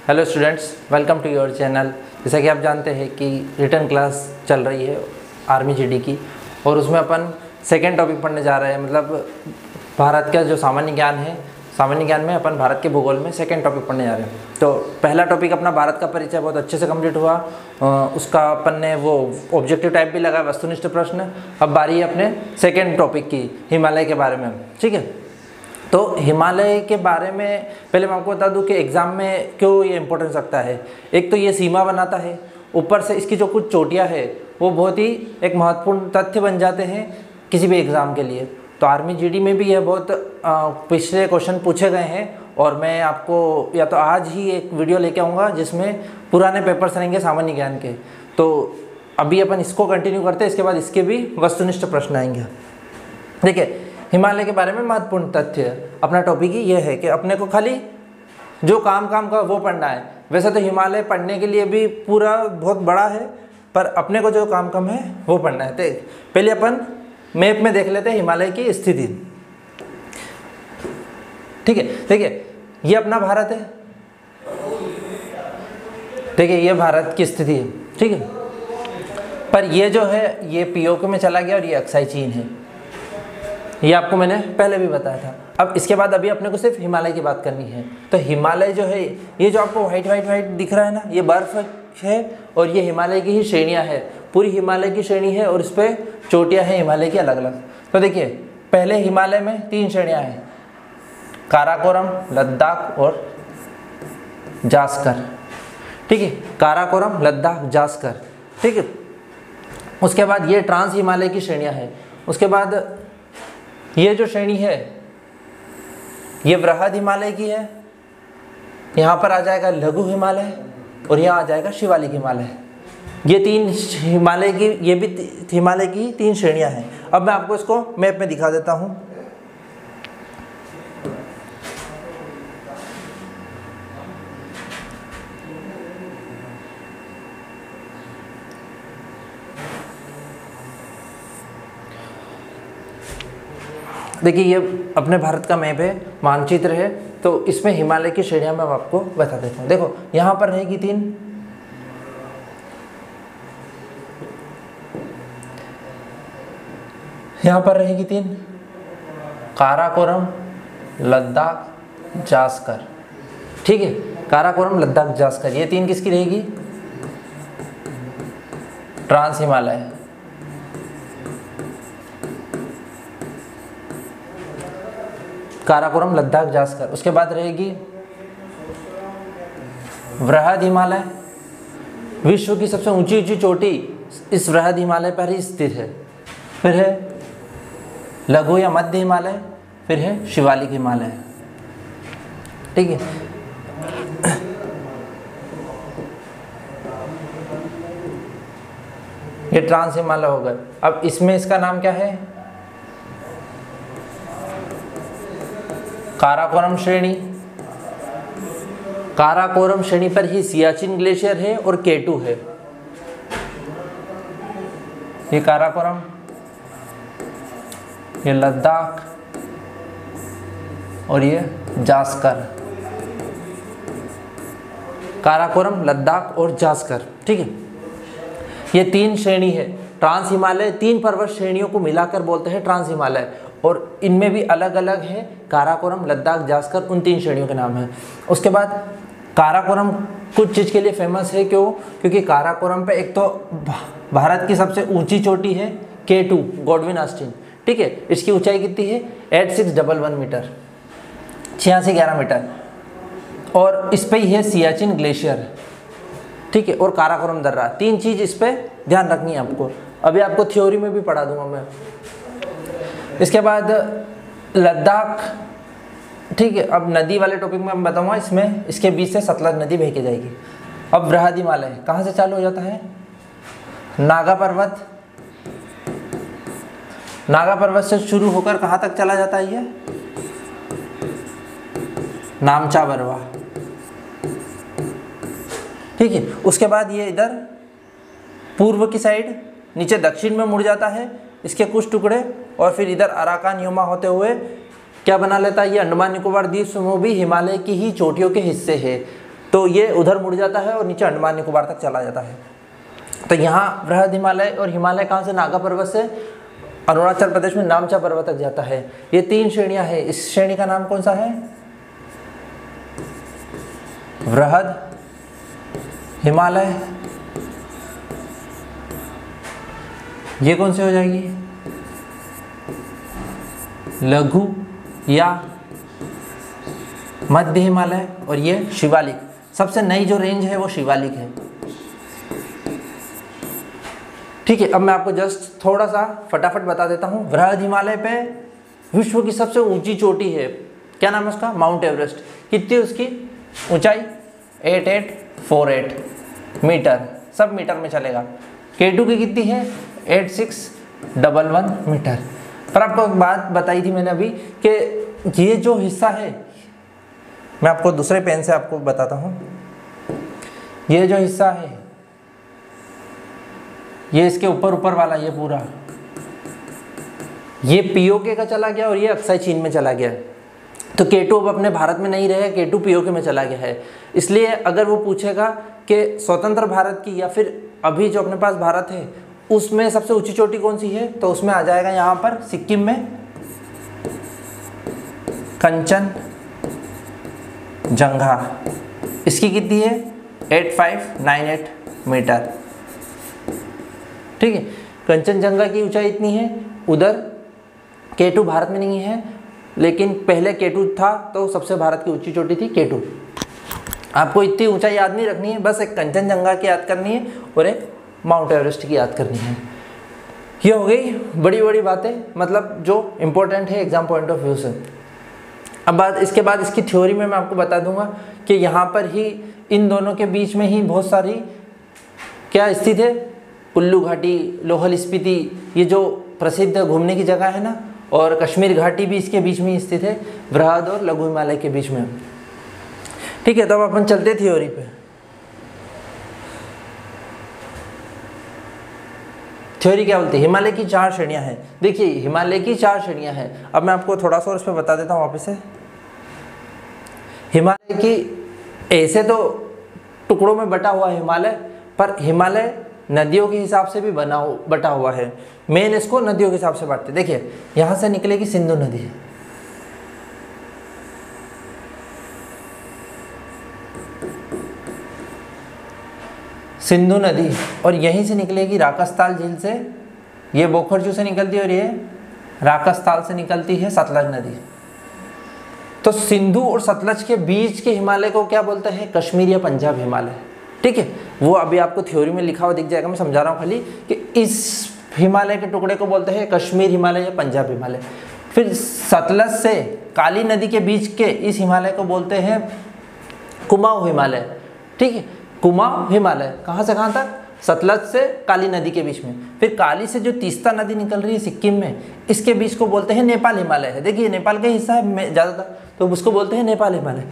Hello students, welcome to your channel. जैसा कि आप जानते हैं कि रिटर्न क्लास चल रही है आर्मी जीडी की, और उसमें अपन सेकेंड टॉपिक पढ़ने जा रहे हैं। मतलब भारत का जो सामान्य ज्ञान है, सामान्य ज्ञान में अपन भारत के भूगोल में सेकेंड टॉपिक पढ़ने जा रहे हैं। तो पहला टॉपिक अपना भारत का परिचय बहुत अच्छे से कंप्लीट हुआ। उसका अपन ने वो ऑब्जेक्टिव टाइप भी लगा, वस्तुनिष्ठ प्रश्न। अब बारी है अपने सेकेंड टॉपिक की, हिमालय के बारे में। ठीक है, तो हिमालय के बारे में पहले मैं आपको बता दूं कि एग्ज़ाम में क्यों ये इंपॉर्टेंस रखता है। एक तो ये सीमा बनाता है, ऊपर से इसकी जो कुछ चोटियां है वो बहुत ही एक महत्वपूर्ण तथ्य बन जाते हैं किसी भी एग्ज़ाम के लिए। तो आर्मी जीडी में भी यह बहुत पिछले क्वेश्चन पूछे गए हैं, और मैं आपको या तो आज ही एक वीडियो लेके आऊँगा जिसमें पुराने पेपर्स रहेंगे सामान्य ज्ञान के। तो अभी अपन इसको कंटिन्यू करते हैं, इसके बाद इसके भी वस्तुनिष्ठ प्रश्न आएंगे। देखिए, हिमालय के बारे में महत्वपूर्ण तथ्य अपना टॉपिक ही यह है कि अपने को खाली जो काम का वो पढ़ना है। वैसे तो हिमालय पढ़ने के लिए भी पूरा बहुत बड़ा है, पर अपने को जो काम है वो पढ़ना है। तो पहले अपन मैप में देख लेते हैं हिमालय की स्थिति। ठीक है, देखिए ये अपना भारत है। देखिए ये भारत की स्थिति है, ठीक है। पर ये जो है ये पीओके में चला गया और ये अक्साई चीन है। ये आपको मैंने पहले भी बताया था। अब इसके बाद अभी अपने को सिर्फ हिमालय की बात करनी है। तो हिमालय जो है, ये जो आपको वाइट दिख रहा है ना, ये बर्फ़ है, और ये हिमालय की ही श्रेणियाँ है। पूरी हिमालय की श्रेणी है और इस पर चोटियाँ हैं हिमालय की अलग अलग। तो देखिए, पहले हिमालय में 3 श्रेणियाँ हैं, काराकोरम, लद्दाख और जास्कर। ठीक है, काराकोरम, लद्दाख, जास्कर। ठीक है, उसके बाद ये ट्रांस हिमालय की श्रेणियाँ हैं। उसके बाद ये जो श्रेणी है ये वृहद हिमालय की है। यहाँ पर आ जाएगा लघु हिमालय, और यहाँ आ जाएगा शिवालिक हिमालय। ये 3 हिमालय की, ये भी हिमालय की 3 श्रेणियाँ हैं। अब मैं आपको इसको मैप में दिखा देता हूँ। देखिए ये अपने भारत का मैप है, मानचित्र है। तो इसमें हिमालय की श्रेणियां मैं आपको बता देता हूँ। देखो यहाँ पर रहेगी 3, यहाँ पर रहेगी 3, काराकोरम, लद्दाख, जास्कर। ठीक है, काराकोरम, लद्दाख, जास्कर, ये 3 किसकी रहेगी? ट्रांस हिमालय। काराकोरम, लद्दाख, जास्कर। उसके बाद रहेगी वृहद हिमालय। विश्व की सबसे ऊंची चोटी इस वृहद हिमालय पर ही स्थित है। फिर है लघु या मध्य हिमालय, फिर है शिवालिक हिमालय। ठीक है, ये ट्रांस हिमालय हो गए। अब इसमें इसका नाम क्या है? काराकोरम श्रेणी। काराकोरम श्रेणी पर ही सियाचिन ग्लेशियर है और K2 है। ये काराकोरम, ये लद्दाख और ये जास्कर। काराकोरम, लद्दाख और जास्कर। ठीक है, ये 3 श्रेणी है। ट्रांस हिमालय 3 पर्वत श्रेणियों को मिलाकर बोलते हैं ट्रांस हिमालय, और इनमें भी अलग अलग है। काराकोरम, लद्दाख, जास्कर, उन 3 श्रेणियों के नाम है। उसके बाद काराकोरम कुछ चीज़ के लिए फेमस है। क्यों? क्योंकि काराकोरम पे एक तो भारत की सबसे ऊंची चोटी है K2, गॉडविन ऑस्टिन। ठीक है, इसकी ऊंचाई कितनी है? 8611 मीटर, 8611 मीटर। और इस पे ही है सियाचिन ग्लेशियर। ठीक है, और काराकोरम दर्रा। 3 चीज़ इस पर ध्यान रखनी है आपको। अभी आपको थ्योरी में भी पढ़ा दूंगा मैं। इसके बाद लद्दाख। ठीक है, अब नदी वाले टॉपिक में मैं बताऊंगा। इसमें इसके बीच से सतलज नदी बह के जाएगी। अब वृहद हिमालय कहाँ से चालू हो जाता है? नागा पर्वत। नागा पर्वत से शुरू होकर कहाँ तक चला जाता है? ये नामचा बरवा। ठीक है, उसके बाद ये इधर पूर्व की साइड नीचे दक्षिण में मुड़ जाता है इसके कुछ टुकड़े, और फिर इधर अराकान युमा होते हुए क्या बना लेता है? ये अंडमान निकोबार द्वीप समूह भी हिमालय की ही चोटियों के हिस्से है। तो तो ये उधर मुड़ जाता है और नीचे अंडमान निकोबार तक चला जाता है। तो यहाँ बृहद हिमालय, और हिमालय कहाँ से, नागा पर्वत से अरुणाचल प्रदेश में नामचा पर्वत तक जाता है। ये 3 श्रेणियां हैं। इस श्रेणी का नाम कौन सा है, बृहद हिमालय। ये कौन सी हो जाएगी, लघु या मध्य हिमालय, और ये शिवालिक। सबसे नई जो रेंज है वो शिवालिक है। ठीक है, अब मैं आपको जस्ट थोड़ा सा फटाफट बता देता हूँ। बृहद हिमालय पे विश्व की सबसे ऊंची चोटी है, क्या नाम है उसका, माउंट एवरेस्ट। कितनी उसकी ऊंचाई, 8848 मीटर, सब मीटर में चलेगा। K2 की कितनी है, 8611 मीटर। पर आपको एक बात बताई थी मैंने अभी कि ये जो हिस्सा है, मैं आपको दूसरे पेन से आपको बताता हूँ। ये जो हिस्सा है, ये इसके ऊपर वाला, ये पूरा, ये पीओके का चला गया और ये अक्साई चीन में चला गया। तो K2 अब अपने भारत में नहीं रहे, K2 पीओके में चला गया है। इसलिए अगर वो पूछेगा कि स्वतंत्र भारत की या फिर अभी जो अपने पास भारत है उसमें सबसे ऊंची चोटी कौन सी है, तो उसमें आ जाएगा यहाँ पर सिक्किम में कंचनजंगा। इसकी कितनी है, 8598 मीटर। ठीक है, कंचनजंगा की ऊंचाई इतनी है। उधर K2 भारत में नहीं है, लेकिन पहले K2 था तो सबसे भारत की ऊंची चोटी थी K2। आपको इतनी ऊंचाई याद नहीं रखनी है, बस एक कंचनजंगा की याद करनी है और एक माउंट एवरेस्ट की याद करनी है। ये हो गई बड़ी बड़ी बातें, मतलब जो इम्पोर्टेंट है एग्जाम पॉइंट ऑफ व्यू से। अब बात इसके बाद इसकी थ्योरी में मैं आपको बता दूंगा कि यहाँ पर ही इन दोनों के बीच में ही बहुत सारी क्या स्थित है, कुल्लू घाटी, लोहल स्पीति, ये जो प्रसिद्ध घूमने की जगह है ना, और कश्मीर घाटी भी इसके बीच में स्थित है, बृहद और लघु हिमालय के बीच में। ठीक है, तो अब अपन चलते थ्योरी पे। थ्योरी क्या बोलती है, हिमालय की 4 श्रेणियां हैं। देखिए हिमालय की 4 श्रेणियां हैं। अब मैं आपको थोड़ा सा और इस पर बता देता हूँ वापस से। हिमालय की ऐसे तो टुकड़ों में बटा हुआ है हिमालय, पर हिमालय नदियों के हिसाब से भी बटा हुआ है। मेन इसको नदियों के हिसाब से बांटते। देखिए यहाँ से निकलेगी सिंधु नदी, सिंधु नदी, और यहीं से निकलेगी राकसताल झील से, ये बोखरजू से निकलती है और ये राकसताल से निकलती है सतलज नदी। तो सिंधु और सतलज के बीच के हिमालय को क्या बोलते हैं, कश्मीर या पंजाब हिमालय। ठीक है, वो अभी आपको थ्योरी में लिखा हुआ दिख जाएगा, मैं समझा रहा हूँ खाली कि इस हिमालय के टुकड़े को बोलते हैं कश्मीर हिमालय या पंजाब हिमालय। फिर सतलज से काली नदी के बीच के इस हिमालय को बोलते हैं कुमाऊं हिमालय। ठीक है, कुमाऊं हिमालय कहाँ से कहाँ तक, सतलज से काली नदी के बीच में। फिर काली से जो तीस्ता नदी निकल रही है सिक्किम में, इसके बीच को बोलते हैं नेपाल हिमालय है। देखिए नेपाल का हिस्सा है ज़्यादातर, तो उसको बोलते हैं नेपाल हिमालय।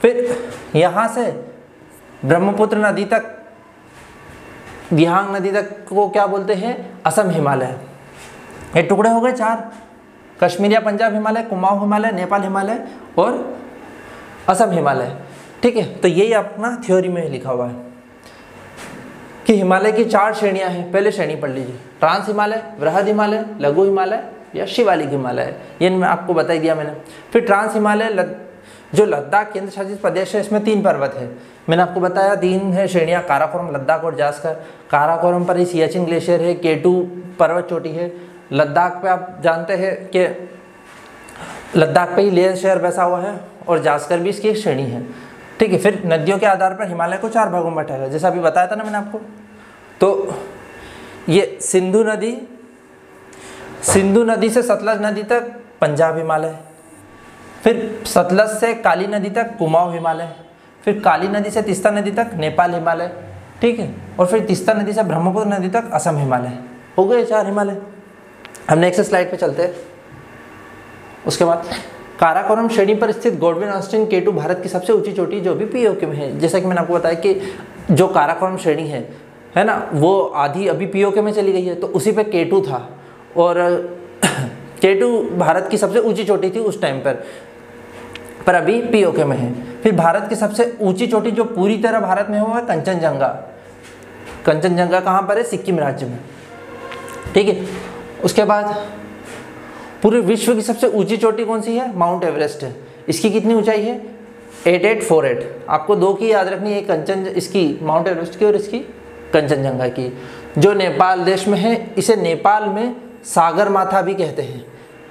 फिर यहाँ से ब्रह्मपुत्र नदी तक, दिहांग नदी तक को क्या बोलते हैं, असम हिमालय। ये टुकड़े हो गए 4, कश्मीर या पंजाब हिमालय, कुमाऊं हिमालय, नेपाल हिमालय और असम हिमालय। ठीक है, तो यही अपना थ्योरी में लिखा हुआ है कि हिमालय की 4 श्रेणियां हैं। पहले श्रेणी पढ़ लीजिए, ट्रांस हिमालय, बृहद हिमालय, लघु हिमालय या शिवालिक हिमालय, ये मैं आपको बता दिया मैंने। फिर ट्रांस हिमालय जो लद्दाख केंद्र शासित प्रदेश है, इसमें 3 पर्वत है। मैंने आपको बताया 3 है श्रेणियाँ, काराकोरम, लद्दाख और जास्कर। काराकोरम पर ही सियाचिन ग्लेशियर है, K2 पर्वत चोटी है। लद्दाख पे आप जानते हैं कि लद्दाख पे ही लेह शहर बसा हुआ है, और जास्कर भी इसकी एक श्रेणी है। ठीक है, फिर नदियों के आधार पर हिमालय को 4 भागों में बांटा है, जैसा अभी बताया था ना मैंने आपको। तो ये सिंधु नदी से सतलज नदी तक पंजाब हिमालय, फिर सतलज से काली नदी तक कुमाऊं हिमालय, फिर काली नदी से तीस्ता नदी तक नेपाल हिमालय। ठीक है, और फिर तीस्ता नदी से ब्रह्मपुत्र नदी तक असम हिमालय। हो गए 4 हिमालय। हम नेक्स्ट स्लाइड पे चलते हैं। उसके बाद काराकोरम श्रेणी पर स्थित गॉडविन ऑस्टिन K2 भारत की सबसे ऊंची चोटी, जो भी पीओके में है। जैसा कि मैंने आपको बताया कि जो काराकोरम श्रेणी है ना, वो आधी अभी पीओके में चली गई है, तो उसी पे K2 था, और K2 भारत की सबसे ऊंची चोटी थी उस टाइम पर अभी पीओके में है। फिर भारत की सबसे ऊंची चोटी जो पूरी तरह भारत में है वो है कंचनजंगा। कंचनजंगा कहाँ पर है? सिक्किम राज्य में। ठीक है, उसके बाद पूरे विश्व की सबसे ऊंची चोटी कौन सी है? माउंट एवरेस्ट है। इसकी कितनी ऊंचाई है? 8848। आपको दो की याद रखनी है, इसकी माउंट एवरेस्ट की और इसकी कंचनजंगा की, जो नेपाल देश में है। इसे नेपाल में सागर माथा भी कहते हैं।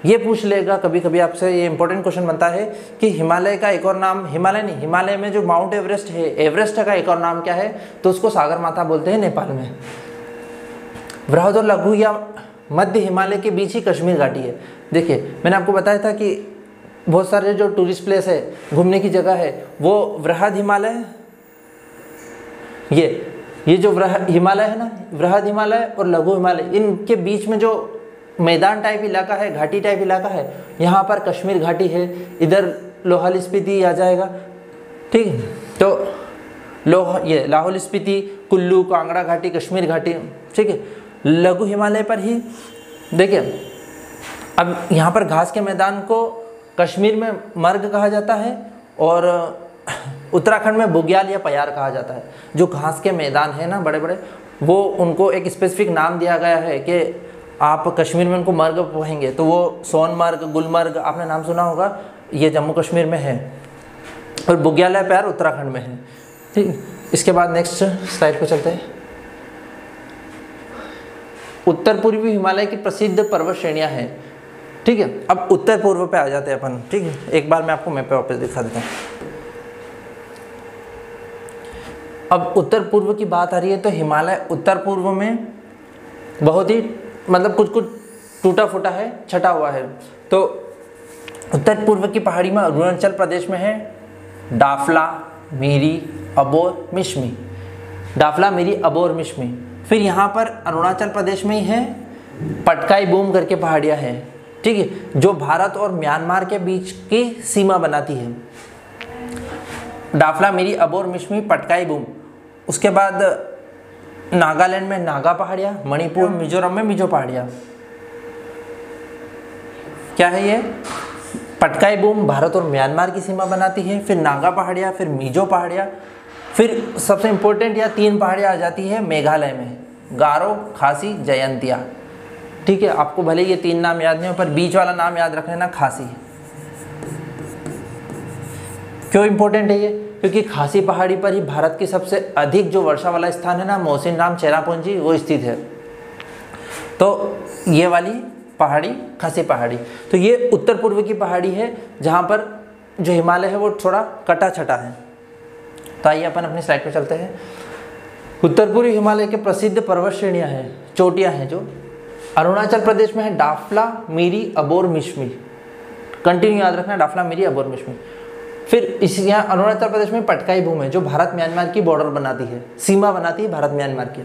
ये पूछ लेगा कभी कभी आपसे, ये इंपॉर्टेंट क्वेश्चन बनता है कि हिमालय का एक और नाम, हिमालय नहीं, हिमालय में जो माउंट एवरेस्ट है, एवरेस्ट का एक और नाम क्या है? तो उसको सागर माथा बोलते हैं नेपाल में। वृहद और लघु या मध्य हिमालय के बीच ही कश्मीर घाटी है। देखिए, मैंने आपको बताया था कि बहुत सारे जो टूरिस्ट प्लेस है, घूमने की जगह है, वो वृहद हिमालय, ये जो हिमालय है ना, वृहद हिमालय और लघु हिमालय, इनके बीच में जो मैदान टाइप इलाका है, घाटी टाइप इलाका है, यहाँ पर कश्मीर घाटी है। इधर लाहौल स्पीति आ जाएगा। ठीक है, तो ये लाहौल स्पीति, कुल्लू, कांगड़ा घाटी, कश्मीर घाटी। ठीक है, लघु हिमालय पर ही देखिए, अब यहाँ पर घास के मैदान को कश्मीर में मर्ग कहा जाता है और उत्तराखंड में बुग्याल या पयार कहा जाता है। जो घास के मैदान है ना बड़े बड़े, वो उनको एक स्पेसिफिक नाम दिया गया है कि आप कश्मीर में उनको मर्ग कहेंगे, तो वो सोनमर्ग, गुलमर्ग, आपने नाम सुना होगा, ये जम्मू कश्मीर में है, और बुग्याल या पयार उत्तराखंड में है। ठीक, इसके बाद नेक्स्ट स्लाइड पर चलते हैं। उत्तर पूर्वी हिमालय की प्रसिद्ध पर्वत श्रेणियाँ हैं। ठीक है, अब उत्तर पूर्व पे आ जाते हैं अपन। ठीक है, एक बार मैं आपको मैप पे वापस दिखा देता हूँ। अब उत्तर पूर्व की बात आ रही है तो हिमालय उत्तर पूर्व में बहुत ही मतलब कुछ कुछ टूटा फूटा है, छटा हुआ है। तो उत्तर पूर्व की पहाड़ी में अरुणाचल प्रदेश में है डाफला, मिरी, अबोर, मिश्मी। डाफला, मिरी, अबोर, मिश्मी। फिर यहाँ पर अरुणाचल प्रदेश में ही है पटकाई बूम करके पहाड़ियाँ हैं। ठीक है, जो भारत और म्यांमार के बीच की सीमा बनाती है। डाफला, मिरी, अबोर, मिश्मी, पटकाई बूम। उसके बाद नागालैंड में नागा पहाड़ियाँ, मणिपुर, मिजोरम में मिजो पहाड़ियाँ। क्या है ये? पटकाई बूम भारत और म्यांमार की सीमा बनाती है, फिर नागा पहाड़ियाँ, फिर मिजो पहाड़ियाँ, फिर सबसे इम्पोर्टेंट या 3 पहाड़ियाँ आ जाती है मेघालय में, गारो, खासी, जयंतिया। ठीक है, आपको भले ये 3 नाम याद नहीं हो, पर बीच वाला नाम याद रख लेना, खासी। क्यों इम्पोर्टेंट है ये? क्योंकि खासी पहाड़ी पर ही भारत की सबसे अधिक जो वर्षा वाला स्थान है ना, मौसिनराम चेरापूंजी, वो स्थित है। तो ये वाली पहाड़ी खासी पहाड़ी, तो ये उत्तर पूर्व की पहाड़ी है जहाँ पर जो हिमालय है वो थोड़ा कटा छटा है। तो आइए अपन अपनी स्लाइड पे चलते हैं। उत्तर पूर्वी हिमालय के प्रसिद्ध पर्वत श्रेणियाँ हैं, चोटियाँ हैं, जो अरुणाचल प्रदेश में है डाफला, मिरी, अबोर, मिश्मी। कंटिन्यू याद रखना, डाफला, मिरी, अबोर, मिश्मी। फिर इस यहाँ अरुणाचल प्रदेश में पटकाई बूम है, जो भारत म्यांमार की बॉर्डर बनाती है, सीमा बनाती है भारत म्यांमार की।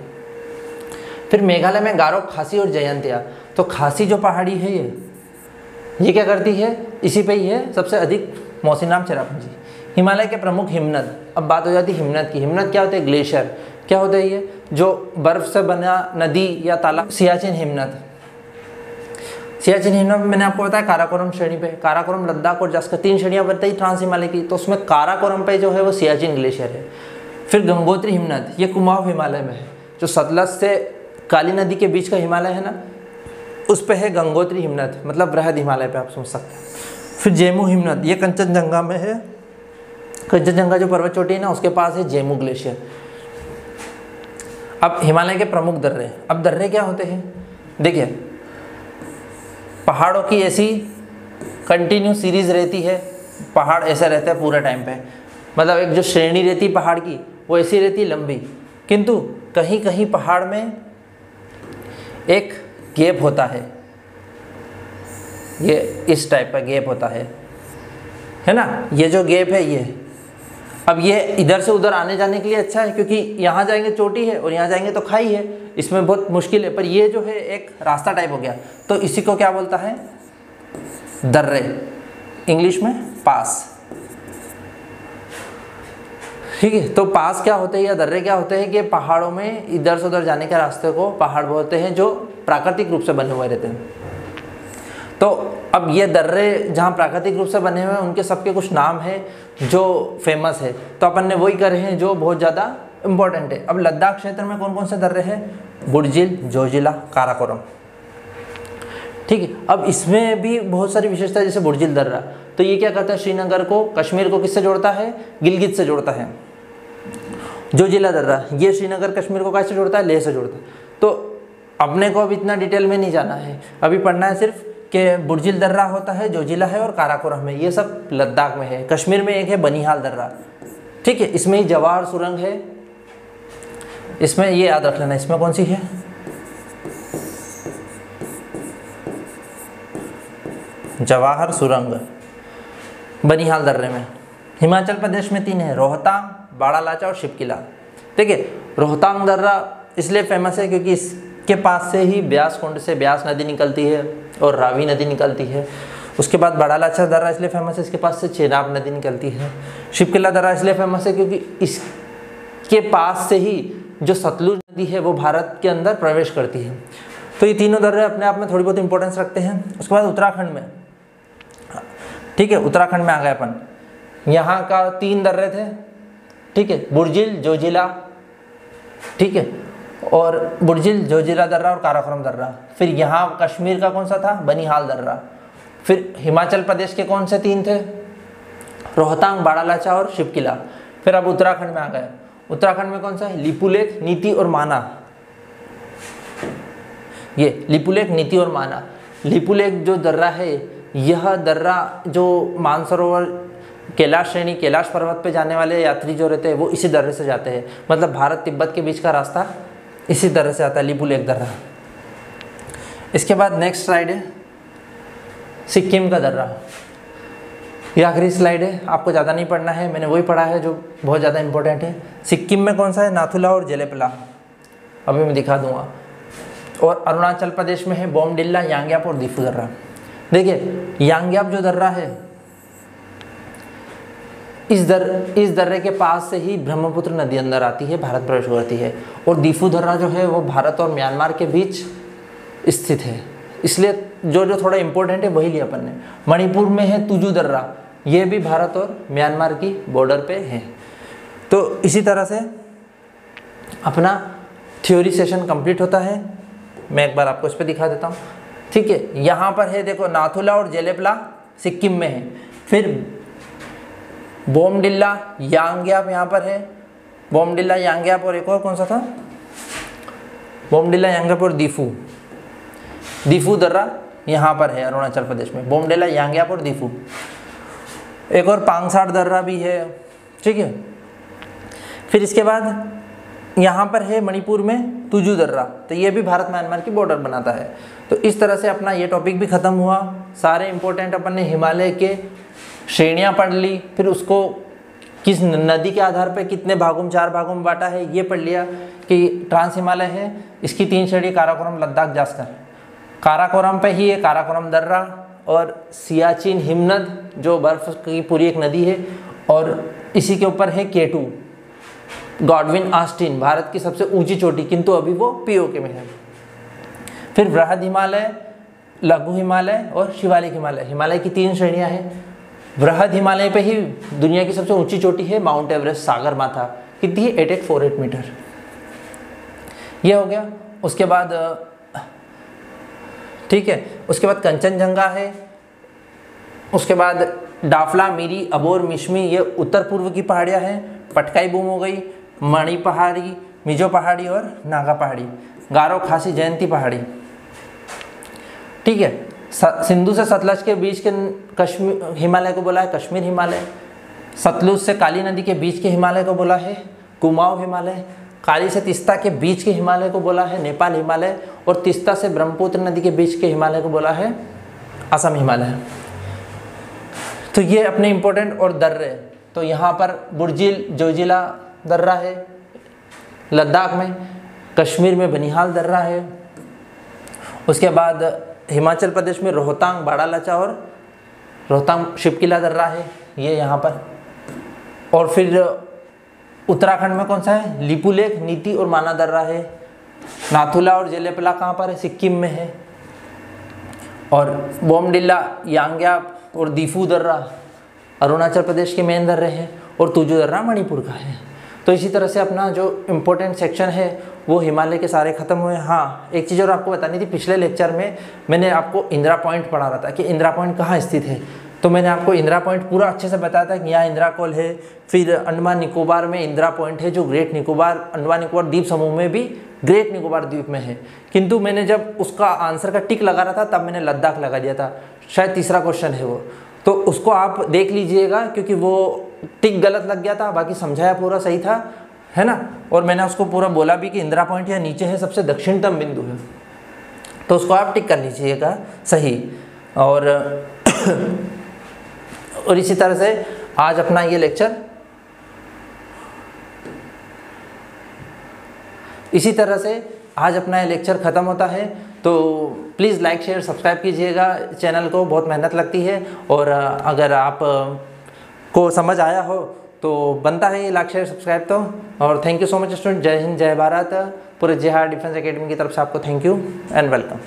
फिर मेघालय में गारो, खासी और जयंतिया। तो खासी जो पहाड़ी है ये क्या करती है? इसी पे ही है सबसे अधिक मौसिनराम चेरापूंजी। हिमालय के प्रमुख हिमनद। अब बात हो जाती है हिमनद की। हिमनद क्या होते हैं? ग्लेशियर। क्या होता है ये? जो बर्फ से बना नदी या तालाब। सियाचिन हिमनद। सियाचिन हिमनद मैंने आपको बताया काराकोरम श्रेणी पे, काराकोरम, लद्दाख और जास्कर 3 श्रेणियाँ बताई ट्रांस हिमालय की, तो उसमें काराकोरम पे जो है वो सियाचिन ग्लेशियर है। फिर गंगोत्री हिमनद, ये कुमाऊं हिमालय में है, जो सतलज से काली नदी के बीच का हिमालय है ना, उस पे है गंगोत्री हिमनद, मतलब वृहद हिमालय पे आप समझ सकते हैं। फिर जेमू हिमनद, ये कंचनजंगा में है। कंचनजंगा जो पर्वत चोटी है ना, उसके पास है जेमू ग्लेशियर। अब हिमालय के प्रमुख दर्रे। अब दर्रे क्या होते हैं? देखिए, पहाड़ों की ऐसी कंटिन्यू सीरीज रहती है, पहाड़ ऐसे रहते हैं पूरे टाइम पे, मतलब एक जो श्रेणी रहती है पहाड़ की वो ऐसी रहती है लंबी, किंतु कहीं कहीं पहाड़ में एक गैप होता है, ये इस टाइप का गैप होता है ना, ये जो गैप है ये। अब ये इधर से उधर आने जाने के लिए अच्छा है, क्योंकि यहाँ जाएंगे चोटी है और यहाँ जाएंगे तो खाई है, इसमें बहुत मुश्किल है, पर ये जो है एक रास्ता टाइप हो गया, तो इसी को क्या बोलता है? दर्रे, इंग्लिश में पास। ठीक है, तो पास क्या होते हैं या दर्रे क्या होते हैं कि पहाड़ों में इधर से उधर जाने के रास्ते को पहाड़ बोलते हैं, जो प्राकृतिक रूप से बने हुए रहते हैं। तो अब ये दर्रे जहाँ प्राकृतिक रूप से बने हुए हैं उनके सबके कुछ नाम है जो फेमस है, तो अपन ने वही करे हैं जो बहुत ज़्यादा इम्पोर्टेंट है। अब लद्दाख क्षेत्र में कौन कौन से दर्रे हैं? बुर्जिल, जोजिला, काराकोरम। ठीक है, अब इसमें भी बहुत सारी विशेषता है, जैसे बुर्जिल दर्रा, तो ये क्या करता है? श्रीनगर को, कश्मीर को किससे जोड़ता है? गिलगित से जोड़ता है। जोजिला दर्रा ये श्रीनगर कश्मीर को कैसे जोड़ता है? लेह से जोड़ता है। तो अपने को अब इतना डिटेल में नहीं जाना है, अभी पढ़ना है सिर्फ कि बुर्जिल दर्रा होता है, जोजिला है और काराकोरम है, ये सब लद्दाख में है। कश्मीर में एक है बनिहाल दर्रा, ठीक है, इसमें ही जवाहर सुरंग है, इसमें ये याद रख लेना। इसमें कौन सी है? जवाहर सुरंग बनिहाल दर्रे में। हिमाचल प्रदेश में 3 है, रोहतांग, बाड़ालाचा और शिपकिला। ठीक है, रोहतांग दर्रा इसलिए फेमस है क्योंकि इसके पास से ही ब्यास कुंड से ब्यास नदी निकलती है और रावी नदी निकलती है। उसके बाद बाड़ालाचा दर्रा इसलिए फेमस है, इसके पास से चेनाब नदी निकलती है। शिपकिला दर्रा इसलिए फेमस है क्योंकि इसके पास से ही जो सतलुज नदी है वो भारत के अंदर प्रवेश करती है। तो ये तीनों दर्रे अपने आप में थोड़ी बहुत इंपॉर्टेंस रखते हैं। उसके बाद उत्तराखंड में, ठीक है, उत्तराखंड में आ गए अपन, यहाँ का 3 दर्रे थे, ठीक है, बुर्जिल, जोजिला, ठीक है, और बुर्जिल, जोजिला दर्रा और काराकोरम दर्रा। फिर यहाँ कश्मीर का कौन सा था? बनिहाल दर्रा। फिर हिमाचल प्रदेश के कौन से 3 थे? रोहतांग, बाड़ालाचा और शिपकिला। फिर अब उत्तराखंड में आ गए, उत्तराखंड में कौन सा है? लिपुलेख, नीति और माना। ये लिपुलेख, नीति और माना। लिपुलेख जो दर्रा है, यह दर्रा जो मानसरोवर कैलाश श्रेणी, कैलाश पर्वत पे जाने वाले यात्री जो रहते हैं वो इसी दर्रे से जाते हैं, मतलब भारत तिब्बत के बीच का रास्ता इसी दर्रे से आता है, लिपुलेख दर्रा। इसके बाद नेक्स्ट स्लाइड है सिक्किम का दर्रा। ये आखिरी स्लाइड है, आपको ज़्यादा नहीं पढ़ना है, मैंने वही पढ़ा है जो बहुत ज़्यादा इंपॉर्टेंट है। सिक्किम में कौन सा है? नाथुला और जेलेपला, अभी मैं दिखा दूंगा। और अरुणाचल प्रदेश में है बोमडिल्ला, यांग्याप और दीफू दर्रा। देखिए यांग्याप जो दर्रा है, इस दर्रे के पास से ही ब्रह्मपुत्र नदी अंदर आती है, भारत प्रवेश करती है। और दीफू दर्रा जो है वो भारत और म्यांमार के बीच स्थित है, इसलिए जो थोड़ा इंपॉर्टेंट है वही लिया अपन ने। मणिपुर में है तुजू दर्रा, ये भी भारत और म्यांमार की बॉर्डर पे है। तो इसी तरह से अपना थ्योरी सेशन कंप्लीट होता है। मैं एक बार आपको इस पर दिखा देता हूँ, ठीक है। यहाँ पर है देखो, नाथुला और जेलेपला सिक्किम में है। फिर बोमडिल्ला, यांग्याप यहाँ पर है, बोमडिल्ला, यांग्याप और एक और कौन सा था? बोमडिल्ला, यांग्याप और दीफू दर्रा यहाँ पर है अरुणाचल प्रदेश में। बोमडिल्ला, यांग्याप और दीफू। एक और पांगसाड़ दर्रा भी है, ठीक है। फिर इसके बाद यहाँ पर है मणिपुर में तुजू दर्रा, तो ये भी भारत म्यांमार की बॉर्डर बनाता है। तो इस तरह से अपना ये टॉपिक भी ख़त्म हुआ। सारे इंपॉर्टेंट अपन ने हिमालय के श्रेणियाँ पढ़ ली, फिर उसको किस नदी के आधार पर कितने भागों में, 4 भागों में बांटा है ये पढ़ लिया कि ट्रांस हिमालय है, इसकी 3 श्रेणी, काराकोरम, लद्दाख, जास्कर। काराकोरम पे ही है काराकोरम दर्रा, और सियाचिन हिमनद जो बर्फ़ की पूरी एक नदी है, और इसी के ऊपर है K2 गॉडविन ऑस्टिन, भारत की सबसे ऊंची चोटी, किंतु अभी वो पीओके में है। फिर बृहद हिमालय, लघु हिमालय और शिवालिक हिमालय। हिमालय की 3 श्रेणियां हैं। बृहद हिमालय पे ही दुनिया की सबसे ऊंची चोटी है माउंट एवरेस्ट, सागर माथा, कितनी है? 8848 मीटर। ये हो गया। उसके बाद ठीक है, उसके बाद कंचनजंगा है। उसके बाद डाफला, मिरी, अबोर, मिश्मी, ये उत्तर पूर्व की पहाड़ियाँ हैं। पटकाई बूम हो गई, मणि पहाड़ी, मिजो पहाड़ी और नागा पहाड़ी, गारो, खासी, जयंती पहाड़ी, ठीक है। सिंधु से सतलज के बीच के कश्मीर हिमालय को बोला है कश्मीर हिमालय। सतलुज से काली नदी के बीच के हिमालय को बोला है कुमाऊं हिमालय। काली से तीस्ता के बीच के हिमालय को बोला है नेपाल हिमालय। और तीस्ता से ब्रह्मपुत्र नदी के बीच के हिमालय को बोला है असम हिमालय। तो ये अपने इम्पोर्टेंट और दर्रे, तो यहाँ पर बुर्जिल, जोजिला दर्रा है लद्दाख में, कश्मीर में बनिहाल दर्रा है। उसके बाद हिमाचल प्रदेश में रोहतांग, बाड़ालाचा और रोहतांग शिपकिला दर्रा है, ये यहाँ पर। और फिर उत्तराखंड में कौन सा है? लिपुलेख, नीति और माना दर्रा है। नाथुला और जेलेपला कहाँ पर है? सिक्किम में है। और बोमडिल्ला, यांग्याप और दीफू दर्रा अरुणाचल प्रदेश के मेन दर्रे हैं, और तुजू दर्रा मणिपुर का है। तो इसी तरह से अपना जो इम्पोर्टेंट सेक्शन है वो हिमालय के सारे ख़त्म हुए। हाँ, एक चीज़ और आपको बतानी थी, पिछले लेक्चर में मैंने आपको इंदिरा पॉइंट पढ़ा रहा था कि इंदिरा पॉइंट कहाँ स्थित है। तो मैंने आपको इंदिरा पॉइंट पूरा अच्छे से बताया था कि यहाँ इंदिरा कॉल है, फिर अंडमान निकोबार में इंदिरा पॉइंट है जो ग्रेट निकोबार, अंडमान निकोबार द्वीप समूह में भी ग्रेट निकोबार द्वीप में है। किंतु मैंने जब उसका आंसर का टिक लगा रहा था तब मैंने लद्दाख लगा दिया था, शायद तीसरा क्वेश्चन है वो, तो उसको आप देख लीजिएगा क्योंकि वो टिक गलत लग गया था, बाकी समझाया पूरा सही था, है ना। और मैंने उसको पूरा बोला भी कि इंदिरा पॉइंट या नीचे है, सबसे दक्षिणतम बिंदु है, तो उसको आप टिक कर लीजिएगा सही। और इसी तरह से आज अपना ये लेक्चर ख़त्म होता है। तो प्लीज़ लाइक शेयर सब्सक्राइब कीजिएगा चैनल को, बहुत मेहनत लगती है। और अगर आप को समझ आया हो तो बनता है ये लाइक शेयर सब्सक्राइब तो। और thank you so much student. जय हिंद, जय भारत। पूरे JR डिफेंस एकेडमी की तरफ से आपको थैंक यू एंड वेलकम।